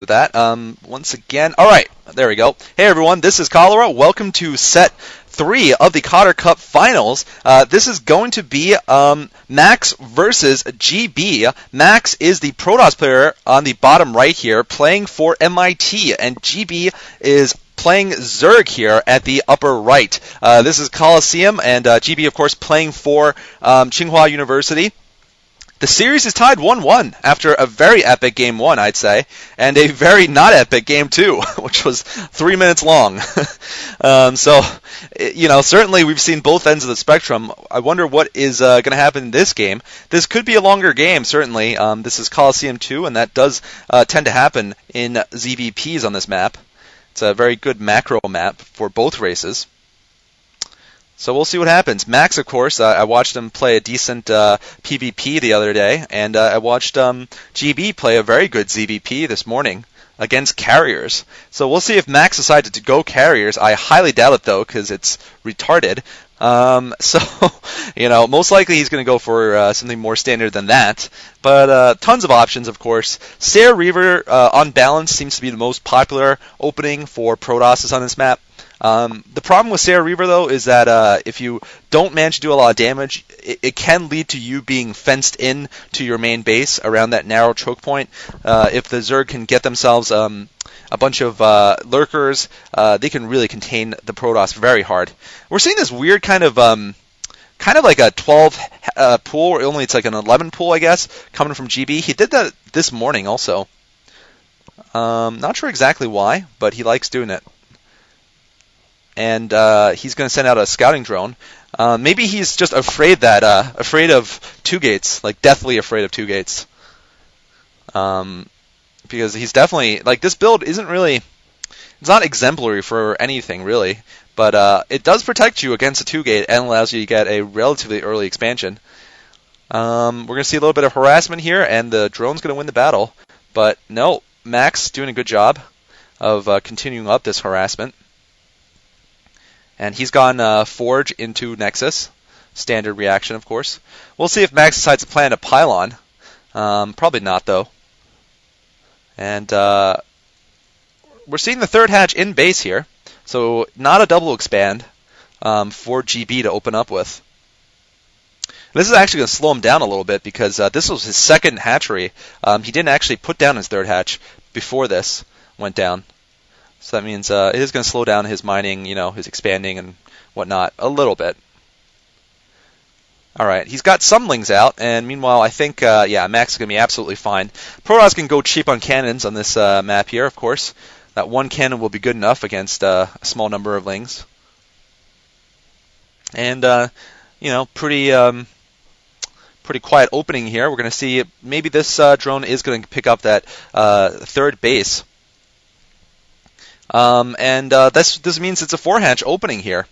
that. Once again, all right, there we go. Hey everyone, this is Cholera. Welcome to set 3 of the Cotter Cup Finals. This is going to be Max versus GB. Max is the Protoss player on the bottom right here, playing for MIT, and GB is playing Zerg here at the upper right. This is Colosseum, and GB, of course, playing for Tsinghua University. The series is tied 1-1 after a very epic Game 1, I'd say, and a very not epic Game 2, which was 3 minutes long. Certainly we've seen both ends of the spectrum. I wonder what is going to happen in this game. This could be a longer game, certainly. This is Colosseum II, and that does tend to happen in ZVPs on this map. It's a very good macro map for both races. So we'll see what happens. Max, of course, I watched him play a decent PvP the other day, and I watched GB play a very good ZVP this morning against carriers. So we'll see if Max decides to go carriers. I highly doubt it, though, because it's retarded. Most likely he's going to go for something more standard than that. But tons of options, of course. Sair Reaver, on balance, seems to be the most popular opening for Protosses on this map. The problem with Sair Reaver, though, is that if you don't manage to do a lot of damage, it can lead to you being fenced in to your main base around that narrow choke point. If the Zerg can get themselves a bunch of lurkers, they can really contain the Protoss very hard. We're seeing this weird kind of like a 12 pool, or only it's like an 11 pool, I guess, coming from GB. He did that this morning also. Not sure exactly why, but he likes doing it. And he's going to send out a scouting drone. Maybe he's just afraid of two gates, like deathly afraid of two gates. Because he's definitely, like, this build isn't really, it's not exemplary for anything really, but it does protect you against a 2-gate and allows you to get a relatively early expansion. We're going to see a little bit of harassment here, and the drone's going to win the battle. But no, Max doing a good job of continuing up this harassment. And he's gone Forge into Nexus. Standard reaction, of course. We'll see if Max decides to plant a pylon. Probably not, though. And we're seeing the third hatch in base here. So not a double expand for GB to open up with. This is actually going to slow him down a little bit because this was his second hatchery. He didn't actually put down his third hatch before this went down. So that means it is going to slow down his mining, his expanding and whatnot a little bit. All right, he's got some lings out, and meanwhile, I think, Max is going to be absolutely fine. Protoss can go cheap on cannons on this map here, of course. That one cannon will be good enough against a small number of lings. And, pretty quiet opening here. We're going to see maybe this drone is going to pick up that third base. This means it's a 4-hatch opening here.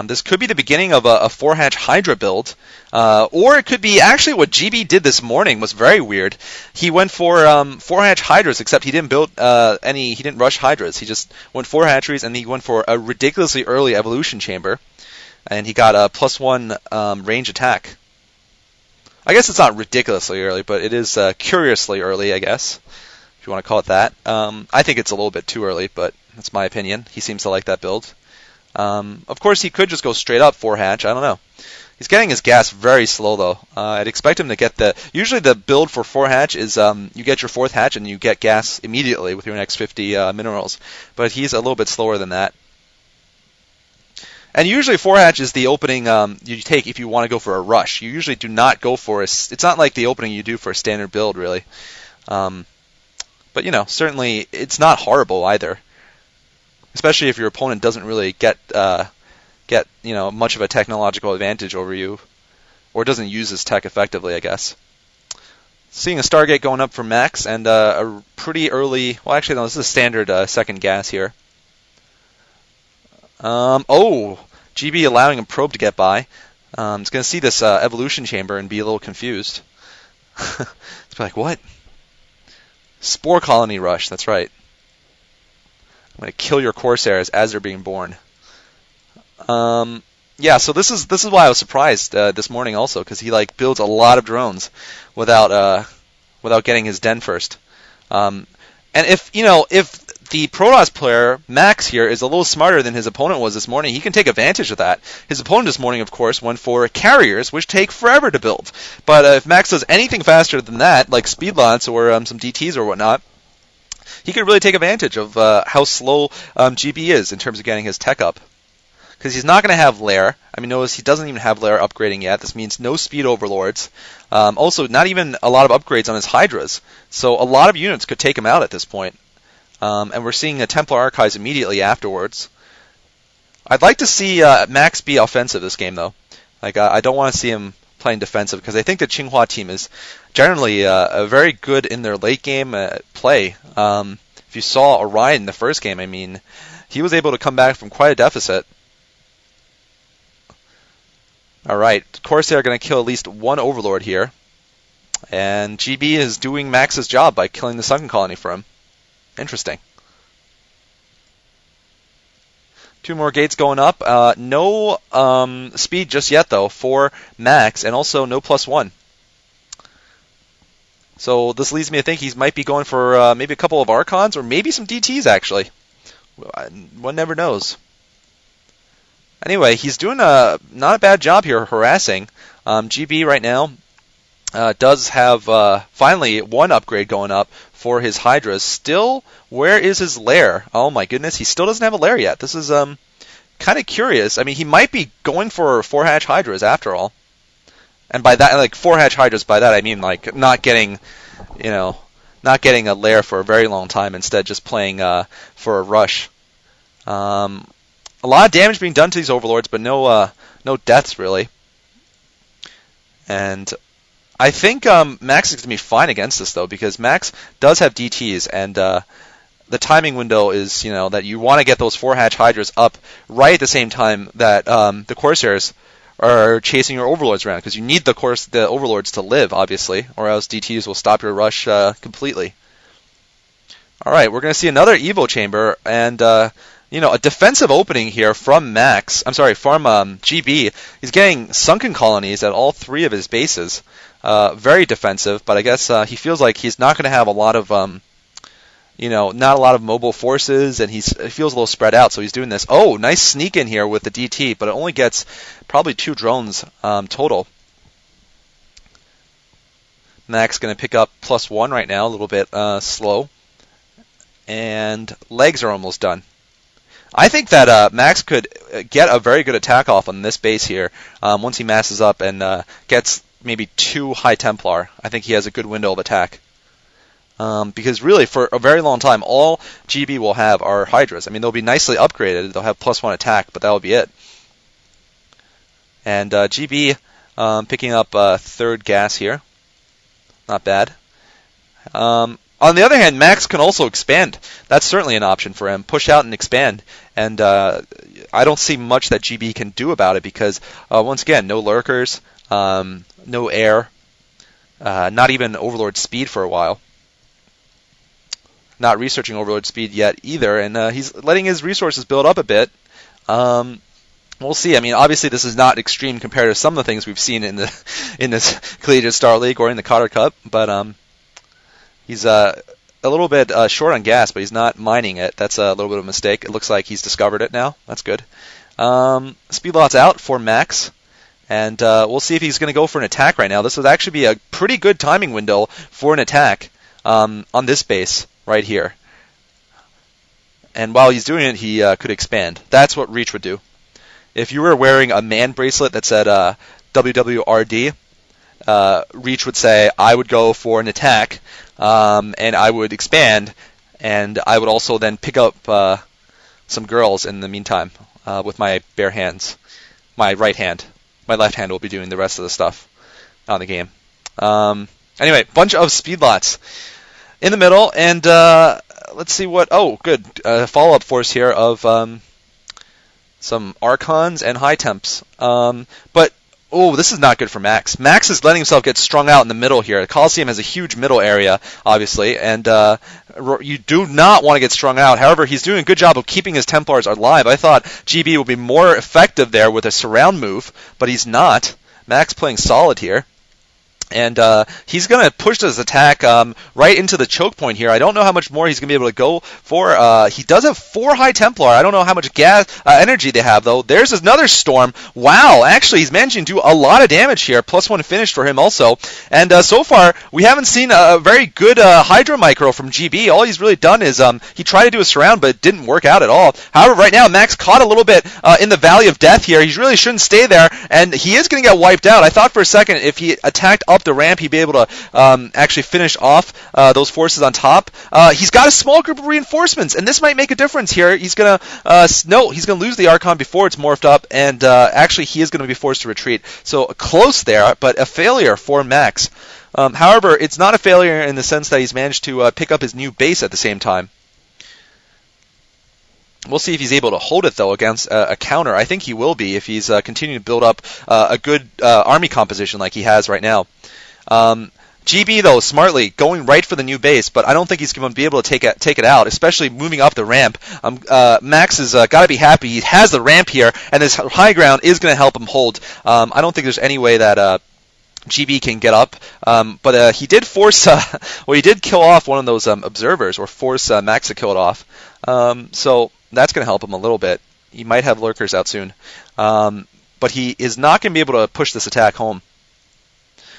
This could be the beginning of a 4-hatch Hydra build, or it could be actually what GB did this morning was very weird. He went for 4-hatch Hydras, except he didn't build he didn't rush Hydras. He just went 4 hatcheries, and he went for a ridiculously early evolution chamber, and he got a +1 range attack. I guess it's not ridiculously early, but it is curiously early, I guess, if you want to call it that. I think it's a little bit too early, but that's my opinion. He seems to like that build. Of course, he could just go straight up 4-hatch. I don't know. He's getting his gas very slow, though. I'd expect him to get usually the build for 4-hatch is you get your 4th hatch and you get gas immediately with your next 50 minerals. But he's a little bit slower than that. And usually 4-hatch is the opening you take if you want to go for a rush. You usually do not go for it's not like the opening you do for a standard build, really. But, certainly it's not horrible either. Especially if your opponent doesn't really get much of a technological advantage over you, or doesn't use his tech effectively, I guess. Seeing a Stargate going up for Max, and a pretty early... Well, actually, no, this is a standard second gas here. GB allowing a probe to get by. It's going to see this evolution chamber and be a little confused. It's like, what? Spore colony rush, that's right. I'm going to kill your Corsairs as they're being born. So this is why I was surprised this morning also, because he builds a lot of drones without getting his den first. And if the Protoss player, Max here, is a little smarter than his opponent was this morning, he can take advantage of that. His opponent this morning, of course, went for carriers, which take forever to build. But if Max does anything faster than that, like speed lots or some DTs or whatnot, he could really take advantage of how slow GB is in terms of getting his tech up. Because he's not going to have Lair. I mean, notice he doesn't even have Lair upgrading yet. This means no speed overlords. Also, not even a lot of upgrades on his Hydras. So a lot of units could take him out at this point. And we're seeing a Templar Archives immediately afterwards. I'd like to see Max be offensive this game, though. Like, I don't want to see him playing defensive, because I think the Tsinghua team is generally very good in their late game play. If you saw Orion in the first game, I mean, he was able to come back from quite a deficit. Alright, Corsair are going to kill at least one Overlord here. And GB is doing Max's job by killing the Sunken Colony for him. Interesting. 2 more gates going up. No speed just yet, though, for Max, and also no +1. So this leads me to think he might be going for maybe a couple of Archons, or maybe some DTs, actually. One never knows. Anyway, he's doing not a bad job here harassing. GB right now does have finally one upgrade going up for his Hydras. Still, where is his lair? Oh my goodness, he still doesn't have a lair yet. This is kind of curious. I mean, he might be going for 4-hatch Hydras after all. And by that, like 4-hatch Hydras, by that I mean like not getting a lair for a very long time. Instead, just playing for a rush. A lot of damage being done to these Overlords, but no deaths really. And I think Max is going to be fine against this, though, because Max does have DTs, and the timing window is, that you want to get those 4-hatch Hydras up right at the same time that the Corsairs are chasing your Overlords around, because you need the Overlords to live, obviously, or else DTs will stop your rush completely. Alright, we're going to see another Evo Chamber, and a defensive opening here from GB. He's getting Sunken Colonies at all 3 of his bases. Very defensive, but I guess he feels like he's not going to have a lot of, not a lot of mobile forces, and he feels a little spread out, so he's doing this. Oh, nice sneak in here with the DT, but it only gets probably 2 drones total. Max going to pick up +1 right now, a little bit slow. And legs are almost done. I think that Max could get a very good attack off on this base here once he masses up and gets maybe 2 High Templar. I think he has a good window of attack. Because really, for a very long time, all GB will have are Hydras. I mean, they'll be nicely upgraded. They'll have +1 attack, but that'll be it. And GB picking up 3rd gas here. Not bad. On the other hand, Max can also expand. That's certainly an option for him. Push out and expand. And I don't see much that GB can do about it because, once again, no lurkers, no air, not even Overlord speed for a while. Not researching Overlord speed yet either, and he's letting his resources build up a bit. We'll see. I mean, obviously this is not extreme compared to some of the things we've seen in this Collegiate Star League or in the Cotter Cup, but he's a little bit short on gas, but he's not mining it. That's a little bit of a mistake. It looks like he's discovered it now. That's good. Speed lot's out for Max, and we'll see if he's going to go for an attack right now. This would actually be a pretty good timing window for an attack on this base right here. And while he's doing it, he could expand. That's what Reach would do. If you were wearing a man bracelet that said WWRD, Reach would say, I would go for an attack, and I would expand, and I would also then pick up some girls in the meantime with my bare hands. My right hand. My left hand will be doing the rest of the stuff on the game. Anyway, bunch of speed lots in the middle, and let's see what... Oh, good. Follow-up force here of some Archons and High Temps. But, this is not good for Max. Max is letting himself get strung out in the middle here. The Colosseum has a huge middle area, obviously, and you do not want to get strung out. However, he's doing a good job of keeping his Templars alive. I thought GB would be more effective there with a surround move, but he's not. Max playing solid here. And he's going to push his attack right into the choke point here. I don't know how much more he's going to be able to go for. He does have 4 High Templar. I don't know how much gas energy they have, though. There's another Storm. Wow, actually, he's managing to do a lot of damage here. +1 finish for him also. And so far, we haven't seen a very good Hydro Micro from GB. All he's really done is he tried to do a surround, but it didn't work out at all. However, right now, Max caught a little bit in the Valley of Death here. He really shouldn't stay there, and he is going to get wiped out. I thought for a second if he attacked up the ramp, he'd be able to actually finish off those forces on top. He's got a small group of reinforcements, and this might make a difference here. He's gonna he's gonna lose the Archon before it's morphed up, and actually he is gonna be forced to retreat. So close there, but a failure for Max. However, it's not a failure in the sense that he's managed to pick up his new base at the same time. We'll see if he's able to hold it, though, against a counter. I think he will be if he's continuing to build up a good army composition like he has right now. GB, though, smartly going right for the new base, but I don't think he's going to be able to take it out, especially moving up the ramp. Max has got to be happy. He has the ramp here, and this high ground is going to help him hold. I don't think there's any way that GB can get up, but he did force, he did kill off one of those observers, or force Max to kill it off. So that's going to help him a little bit. He might have lurkers out soon, but he is not going to be able to push this attack home.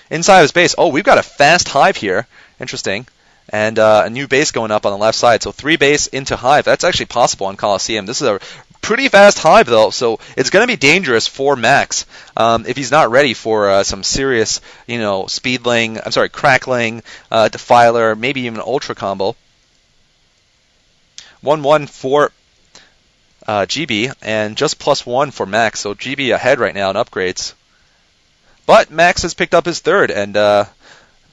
Inside of his base, we've got a fast hive here. Interesting. And a new base going up on the left side. So 3 base into hive. That's actually possible on Colosseum. This is a pretty fast hive, though, so it's going to be dangerous for Max if he's not ready for some serious, crackling, defiler, maybe even ultra combo. 1-1 for GB, and just +1 for Max, so GB ahead right now in upgrades. But Max has picked up his 3rd, and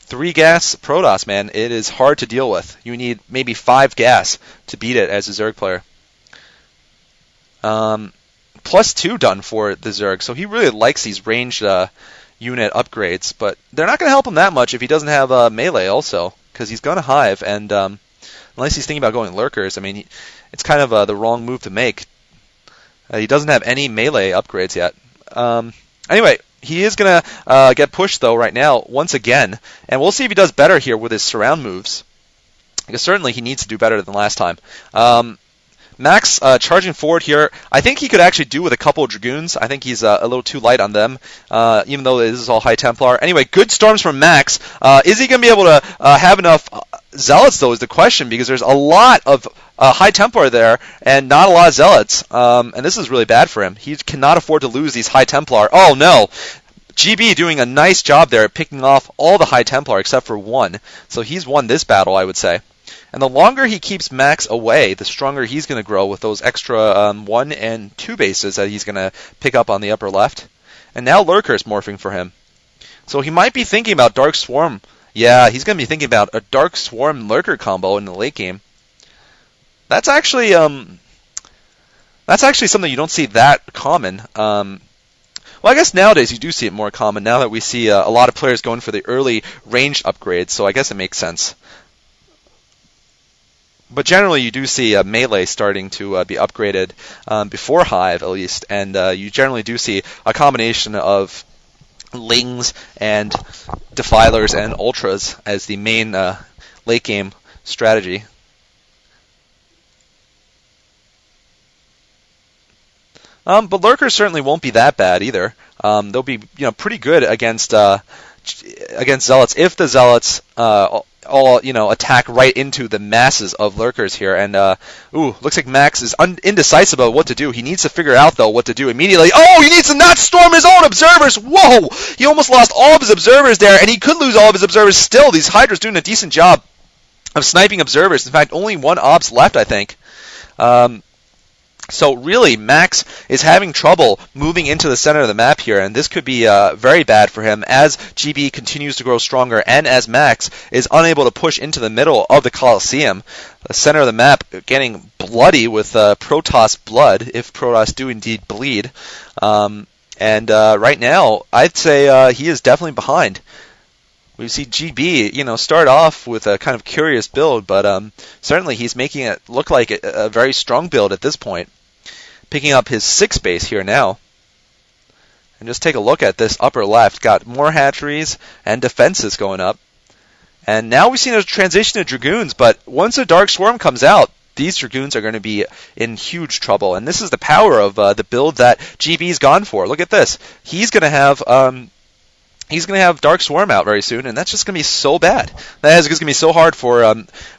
3 gas Protoss, man, it is hard to deal with. You need maybe 5 gas to beat it as a Zerg player. +2 done for the Zerg, so he really likes these ranged unit upgrades, but they're not going to help him that much if he doesn't have melee also, because he's going to hive, and unless he's thinking about going lurkers, I mean, it's kind of the wrong move to make. He doesn't have any melee upgrades yet. Anyway, he is going to get pushed, though, right now, once again, and we'll see if he does better here with his surround moves, because certainly he needs to do better than last time. Max charging forward here. I think he could actually do with a couple of Dragoons. I think he's a little too light on them, even though this is all High Templar. Anyway, good storms from Max. Is he going to be able to have enough Zealots, though, is the question, because there's a lot of High Templar there and not a lot of Zealots. And this is really bad for him. He cannot afford to lose these High Templar. Oh, no. GB doing a nice job there at picking off all the High Templar except for 1. So he's won this battle, I would say. And the longer he keeps Max away, the stronger he's going to grow with those extra 1 and 2 bases that he's going to pick up on the upper left. And now Lurker is morphing for him. So he might be thinking about Dark Swarm. Yeah, he's going to be thinking about a Dark Swarm Lurker combo in the late game. That's actually something you don't see that common. Well, I guess nowadays you do see it more common now that we see a lot of players going for the early ranged upgrades, so I guess it makes sense. But generally, you do see melee starting to be upgraded before Hive, at least, and you generally do see a combination of Lings and Defilers and Ultras as the main late game strategy. But Lurkers certainly won't be that bad either. They'll be pretty good against Zealots if the Zealots all attack right into the masses of Lurkers here. And looks like Max is indecisive about what to do. He needs to figure out though what to do immediately. Oh, he needs to not storm his own observers. Whoa! He almost lost all of his observers there, and he could lose all of his observers still. These Hydra's doing a decent job of sniping observers. In fact, only 1 obs left, I think. So really, Max is having trouble moving into the center of the map here, and this could be very bad for him as GB continues to grow stronger and as Max is unable to push into the middle of the Colosseum. The center of the map getting bloody with Protoss blood, if Protoss do indeed bleed. And right now, I'd say he is definitely behind. We see GB, start off with a kind of curious build, but certainly he's making it look like a very strong build at this point. Picking up his 6th base here now. And just take a look at this upper left. Got more hatcheries and defenses going up. And now we've seen a transition to Dragoons, but once a Dark Swarm comes out, these Dragoons are going to be in huge trouble. And this is the power of the build that GB's gone for. Look at this. He's going to have Dark Swarm out very soon, and that's just going to be so bad. That is going to be so hard for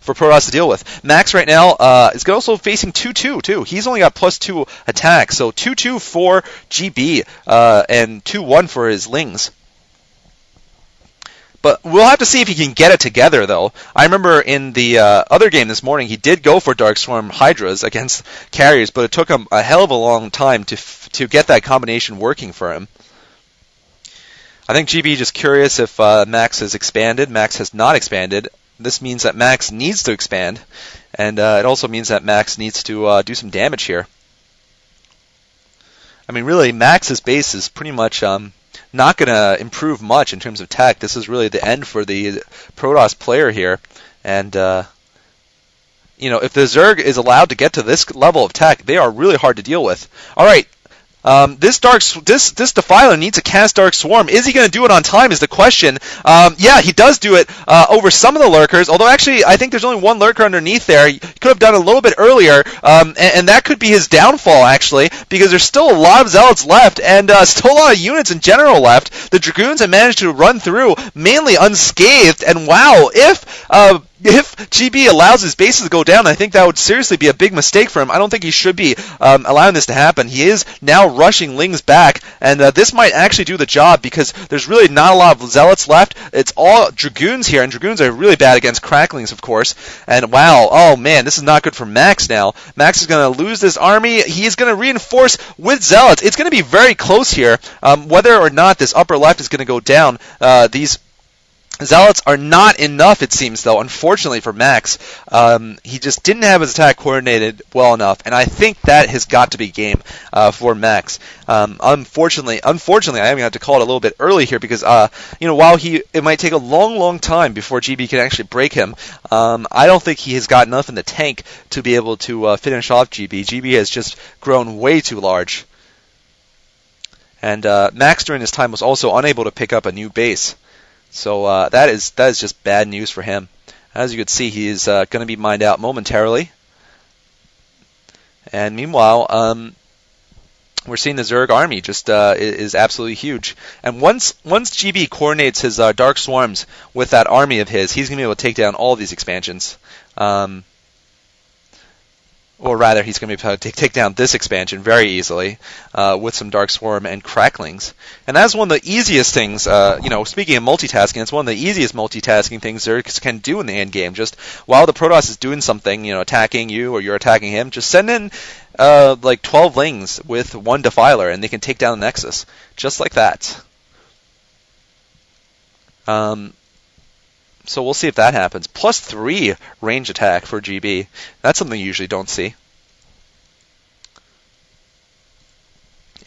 Protoss to deal with. Max right now is also facing 2-2 too. He's only got +2 attack, so 2-2 for GB and 2-1 for his Lings. But we'll have to see if he can get it together, though. I remember in the other game this morning, he did go for Dark Swarm Hydras against carriers, but it took him a hell of a long time to get that combination working for him. I think GB just curious if Max has expanded. Max has not expanded. This means that Max needs to expand, and it also means that Max needs to do some damage here. I mean, really, Max's base is pretty much not going to improve much in terms of tech. This is really the end for the Protoss player here. And, if the Zerg is allowed to get to this level of tech, they are really hard to deal with. All right. This Defiler needs to cast Dark Swarm. Is he going to do it on time is the question. Yeah, he does do it over some of the lurkers, although actually I think there's only one lurker underneath there. He could have done it a little bit earlier, and that could be his downfall, actually, because there's still a lot of Zealots left, and still a lot of units in general left. The Dragoons have managed to run through mainly unscathed, and wow, if GB allows his bases to go down, I think that would seriously be a big mistake for him. I don't think he should be allowing this to happen. He is now rushing Lings back, and this might actually do the job because there's really not a lot of Zealots left. It's all Dragoons here, and Dragoons are really bad against Cracklings, of course. And wow, oh man, this is not good for Max now. Max is going to lose this army. He's going to reinforce with Zealots. It's going to be very close here. Whether or not this upper left is going to go down, these Zealots are not enough, it seems, though, unfortunately for Max. He just didn't have his attack coordinated well enough, and I think that has got to be game for Max. Unfortunately, I am going to have to call it a little bit early here because, while it might take a long, long time before GB can actually break him, I don't think he has got enough in the tank to be able to finish off GB. GB has just grown way too large. And Max during this time was also unable to pick up a new base. So that is just bad news for him. As you can see, he is going to be mined out momentarily. And meanwhile, we're seeing the Zerg army just is absolutely huge. And once GB coordinates his Dark Swarms with that army of his, he's going to be able to take down all of these expansions. Or rather, he's going to be able to take down this expansion very easily with some Dark Swarm and Cracklings. And that's one of the easiest things, speaking of multitasking, it's one of the easiest multitasking things Zerg can do in the end game. Just while the Protoss is doing something, attacking you or you're attacking him, just send in 12 Lings with one Defiler and they can take down the Nexus. Just like that. So we'll see if that happens. +3 range attack for GB. That's something you usually don't see.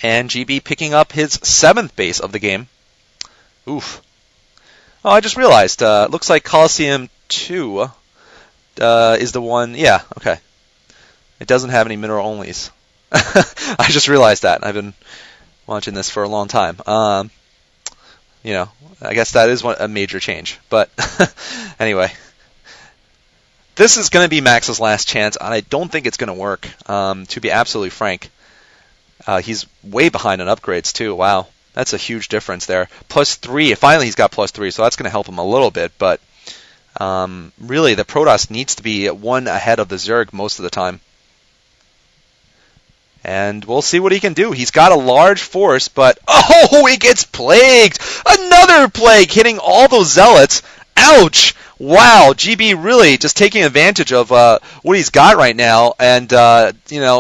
And GB picking up his 7th base of the game. Oof. Oh, I just realized. Looks like Colosseum II is the one. Yeah, okay. It doesn't have any mineral onlys. I just realized that. I've been watching this for a long time. I guess that is a major change. But anyway, this is going to be Max's last chance, and I don't think it's going to work, to be absolutely frank. He's way behind on upgrades, too. Wow, that's a huge difference there. +3. Finally, he's got +3, so that's going to help him a little bit. But really, the Protoss needs to be one ahead of the Zerg most of the time. And we'll see what he can do. He's got a large force, but he gets plagued! Another plague hitting all those Zealots. Ouch! Wow, GB really just taking advantage of what he's got right now, and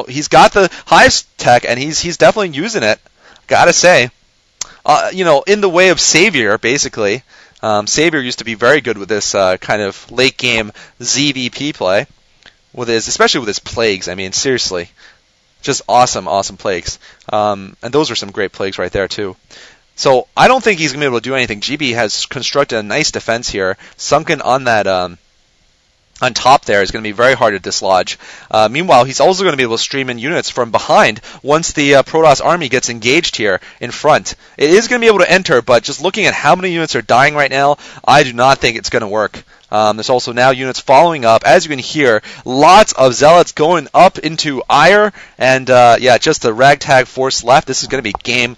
he's got the highest tech, and he's definitely using it. Gotta say, in the way of Savior, basically. Savior used to be very good with this kind of late game ZVP play, especially with his plagues. I mean, seriously. Just awesome plagues. And those are some great plagues right there, too. So I don't think he's going to be able to do anything. GB has constructed a nice defense here, sunken on that on top there is going to be very hard to dislodge. Meanwhile, he's also going to be able to stream in units from behind once the Protoss army gets engaged here in front. It is going to be able to enter, but just looking at how many units are dying right now, I do not think it's going to work. There's also now units following up. As you can hear, lots of zealots going up into Ire, and just a ragtag force left. This is going to be game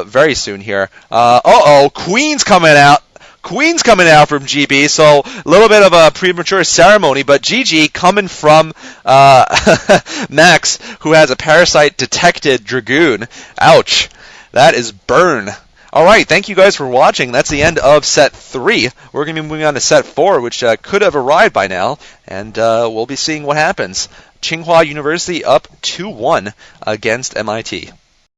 very soon here. Queen's coming out. Queen's coming out from GB, so a little bit of a premature ceremony, but GG coming from Max, who has a parasite-detected Dragoon. Ouch. That is burn. Alright, thank you guys for watching. That's the end of set 3. We're going to be moving on to set 4, which could have arrived by now, and we'll be seeing what happens. Tsinghua University up 2-1 against MIT.